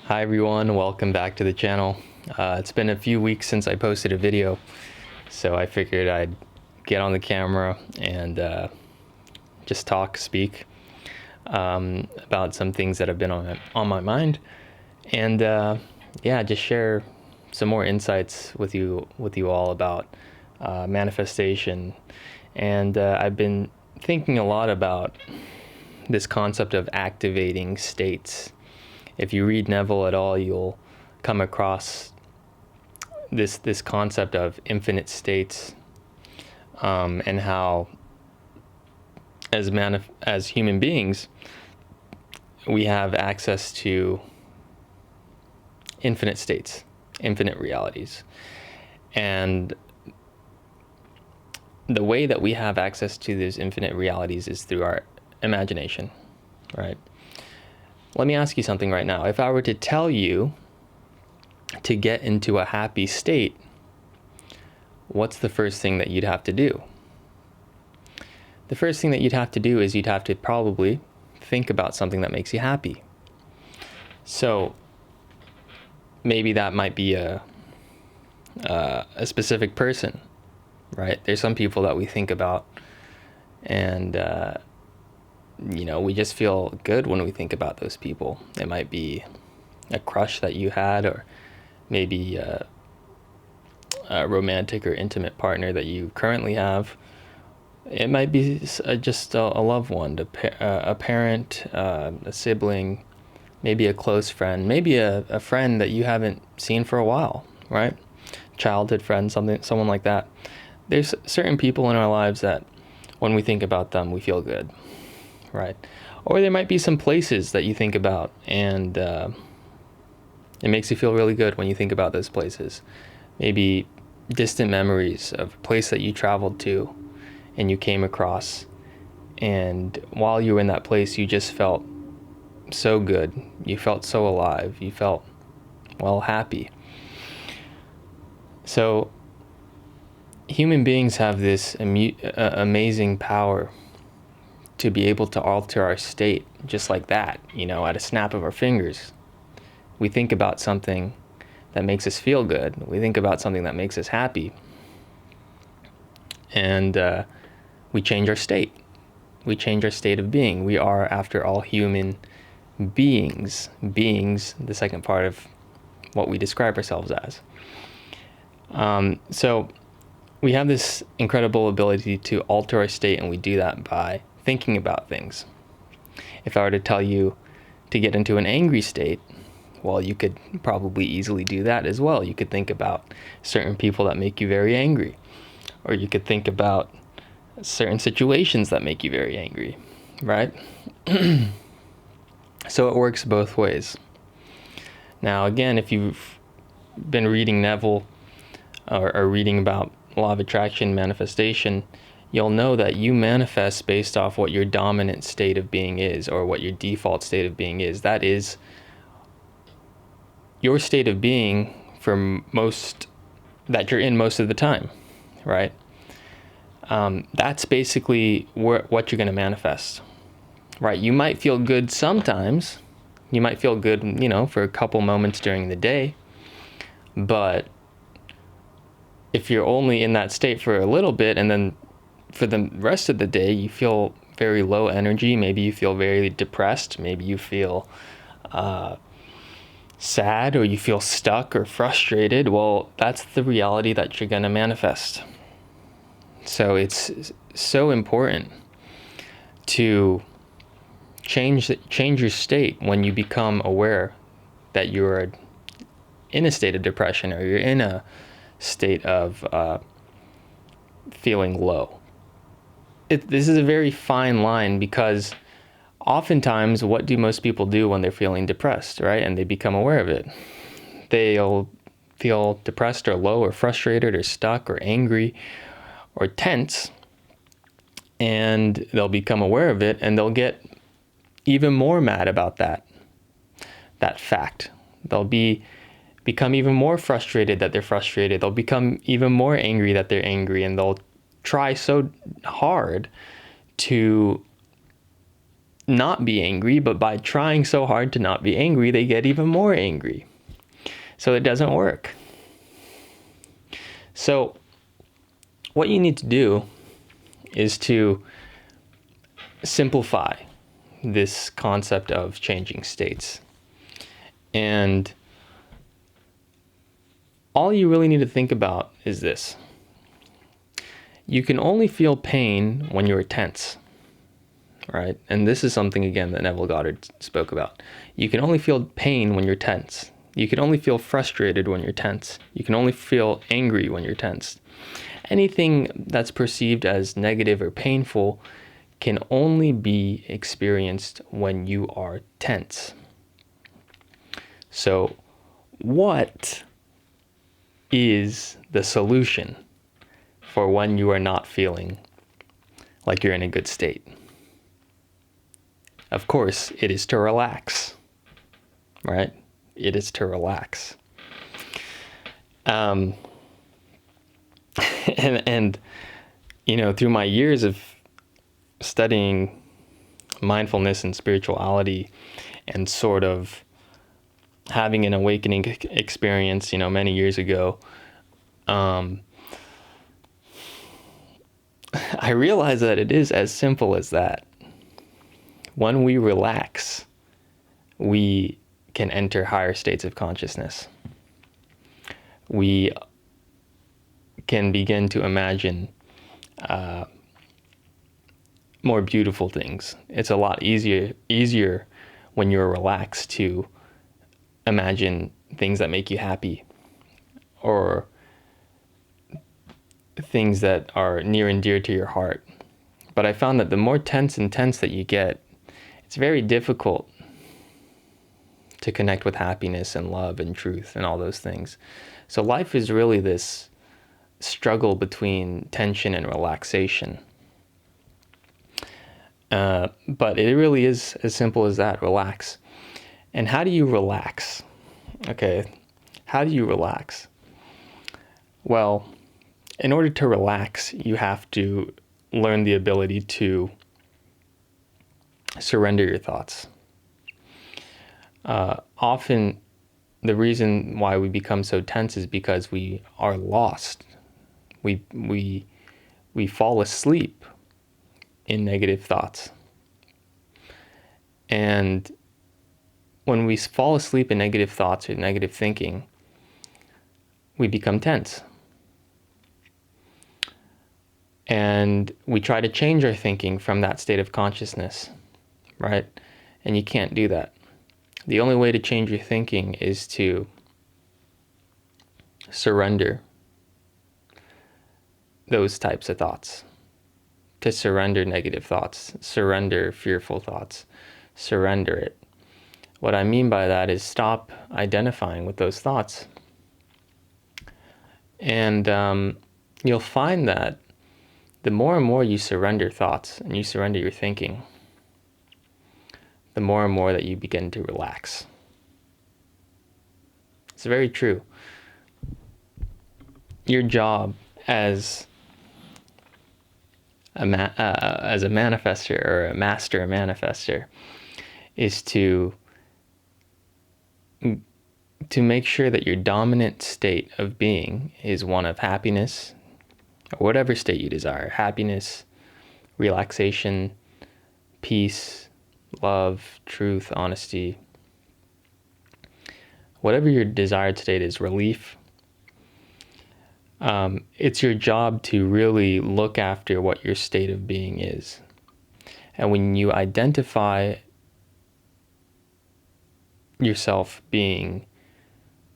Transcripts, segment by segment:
Hi everyone, welcome back to the channel. It's been a few weeks since I posted a video, so I figured I'd get on the camera and just speak about some things that have been on my mind, and just share some more insights with you all about manifestation. And I've been thinking a lot about this concept of activating states. If you read Neville at all, you'll come across this concept of infinite states, and how as human beings we have access to infinite states, infinite realities. And the way that we have access to those infinite realities is through our imagination, right? Let me ask you something right now. If I were to tell you to get into a happy state, what's the first thing that you'd have to do? The first thing that you'd have to do is you'd have to probably think about something that makes you happy. So maybe that might be a specific person, right? There's some people that we think about, and we just feel good when we think about those people. It might be a crush that you had, or maybe a romantic or intimate partner that you currently have. It might be just a loved one, a parent, a sibling, maybe a close friend, maybe a friend that you haven't seen for a while, right? Childhood friend, someone like that. There's certain people in our lives that when we think about them, we feel good, right? Or there might be some places that you think about, and it makes you feel really good when you think about those places. Maybe distant memories of a place that you traveled to and you came across, and while you were in that place, you just felt so good. You felt so alive. You felt, well, happy. So human beings have this amazing power to be able to alter our state just like that, at a snap of our fingers. We think about something that makes us feel good. We think about something that makes us happy. And we change our state. We change our state of being. We are, after all, human beings. Beings, the second part of what we describe ourselves as. So we have this incredible ability to alter our state, and we do that by thinking about things. If I were to tell you to get into an angry state, well, you could probably easily do that as well. You could think about certain people that make you very angry, or you could think about certain situations that make you very angry, right? So it works both ways. Now, again, if you've been reading Neville or reading about law of attraction, manifestation, you'll know that you manifest based off what your dominant state of being is, or what your default state of being is. That is your state of being that you're in most of the time, right? That's basically what you're going to manifest, right? You might feel good sometimes. You might feel good, for a couple moments during the day. But if you're only in that state for a little bit, and then for the rest of the day you feel very low energy, maybe you feel very depressed, maybe you feel sad, or you feel stuck or frustrated, well, that's the reality that you're going to manifest. So it's so important to change your state when you become aware that you're in a state of depression, or you're in a state of feeling low. This is a very fine line, because oftentimes, what do most people do when they're feeling depressed, right? And they become aware of it. They'll feel depressed or low or frustrated or stuck or angry or tense, and they'll become aware of it, and they'll get even more mad about that fact. They'll become even more frustrated that they're frustrated. They'll become even more angry that they're angry, and they'll try so hard to not be angry, but by trying so hard to not be angry, they get even more angry. So it doesn't work. So what you need to do is to simplify this concept of changing states. And all you really need to think about is this. You can only feel pain when you're tense, right? And this is something, again, that Neville Goddard spoke about. You can only feel pain when you're tense. You can only feel frustrated when you're tense. You can only feel angry when you're tense. Anything that's perceived as negative or painful can only be experienced when you are tense. So, what is the solution for when you are not feeling like you're in a good state? Of course, it is to relax, right? It is to relax. And through my years of studying mindfulness and spirituality and sort of having an awakening experience, many years ago, I realized that it is as simple as that. When we relax, we can enter higher states of consciousness. We can begin to imagine more beautiful things. It's a lot easier when you're relaxed to imagine things that make you happy, or things that are near and dear to your heart. But I found that the more tense that you get, it's very difficult to connect with happiness and love and truth and all those things. So life is really this struggle between tension and relaxation. But it really is as simple as that. Relax. And how do you relax? Okay, how do you relax? Well, in order to relax, you have to learn the ability to surrender your thoughts. Often, the reason why we become so tense is because we are lost. We fall asleep in negative thoughts. And when we fall asleep in negative thoughts or negative thinking, we become tense. And we try to change our thinking from that state of consciousness, right? And you can't do that. The only way to change your thinking is to surrender those types of thoughts, to surrender negative thoughts, surrender fearful thoughts, surrender it. What I mean by that is stop identifying with those thoughts. And you'll find that the more and more you surrender thoughts and you surrender your thinking, the more and more that you begin to relax. It's very true. Your job as a manifester or a master manifester is to make sure that your dominant state of being is one of happiness, or whatever state you desire. Happiness, relaxation, peace, love, truth, honesty. Whatever your desired state is, relief. It's your job to really look after what your state of being is. And when you identify yourself being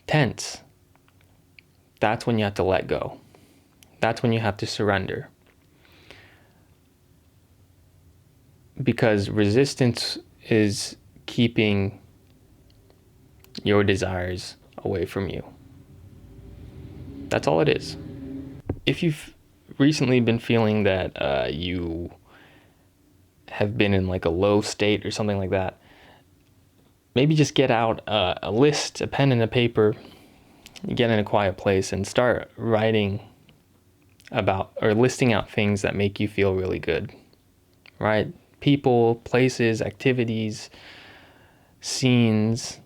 tense, that's when you have to let go. That's when you have to surrender. Because resistance is keeping your desires away from you. That's all it is. If you've recently been feeling that you have been in like a low state or something like that, maybe just get out a list, a pen and a paper, get in a quiet place and start writing about or listing out things that make you feel really good, right? people, places, activities, scenes,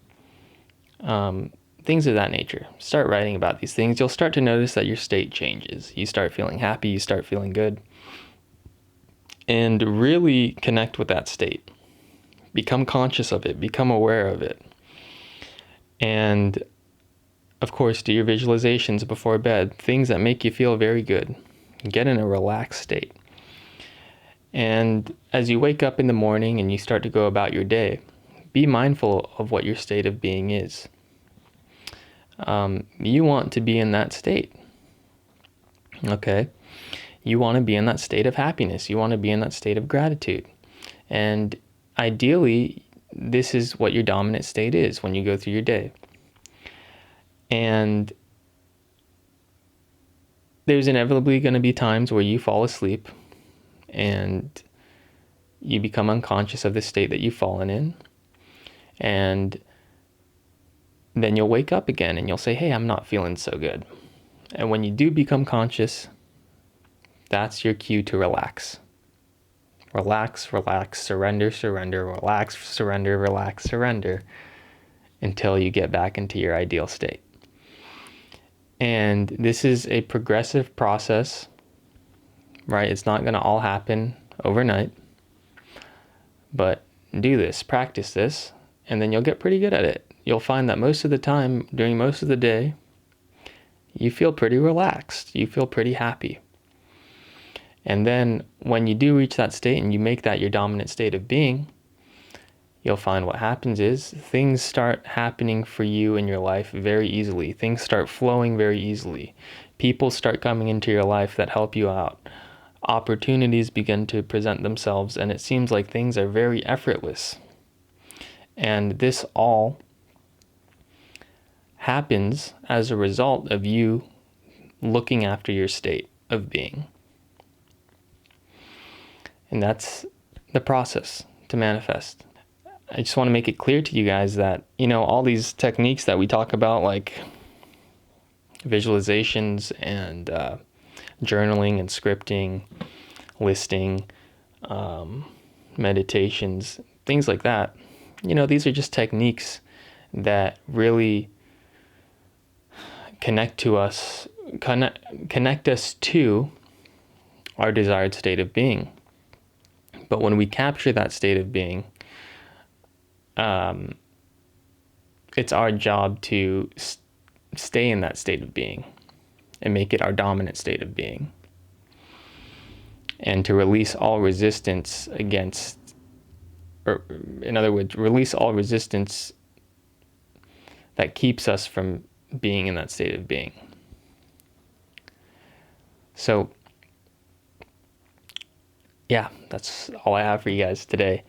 things of that nature. Start writing about these things. You'll start to notice that your state changes. You start feeling happy, you start feeling good. And really connect with that state. Become conscious of it, become aware of it. And of course, do your visualizations before bed, things that make you feel very good. Get in a relaxed state. And as you wake up in the morning and you start to go about your day, be mindful of what your state of being is. You want to be in that state. Okay? You want to be in that state of happiness. You want to be in that state of gratitude. And ideally, this is what your dominant state is when you go through your day. And there's inevitably going to be times where you fall asleep and you become unconscious of the state that you've fallen in. And then you'll wake up again and you'll say, hey, I'm not feeling so good. And when you do become conscious, that's your cue to relax. Relax, relax, surrender, surrender, relax, surrender, relax, surrender, until you get back into your ideal state. And this is a progressive process, right? It's not going to all happen overnight. But do this, practice this, and then you'll get pretty good at it. You'll find that most of the time, during most of the day, you feel pretty relaxed. You feel pretty happy. And then when you do reach that state and you make that your dominant state of being, you'll find what happens is things start happening for you in your life very easily. Things start flowing very easily. People start coming into your life that help you out. Opportunities begin to present themselves, and it seems like things are very effortless. And this all happens as a result of you looking after your state of being. And that's the process to manifest. I just want to make it clear to you guys that, all these techniques that we talk about, like visualizations and journaling and scripting, listing, meditations, things like that, these are just techniques that really connect us to our desired state of being. But when we capture that state of being, it's our job to stay in that state of being and make it our dominant state of being. And to release all resistance against, or in other words, release all resistance that keeps us from being in that state of being. So, yeah, that's all I have for you guys today.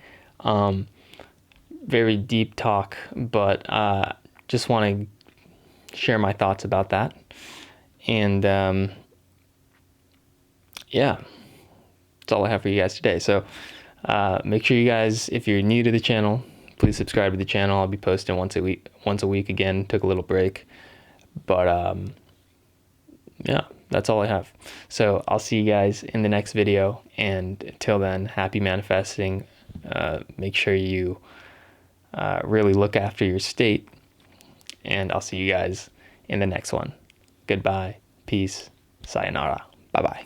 Very deep talk, but just want to share my thoughts about that. And yeah, that's all I have for you guys today. So make sure you guys, if you're new to the channel, please subscribe to the channel. I'll be posting once a week again. Took a little break, but yeah, that's all I have. So I'll see you guys in the next video, and until then, happy manifesting. Make sure you really look after your state, and I'll see you guys in the next one. Goodbye, peace, sayonara, bye-bye.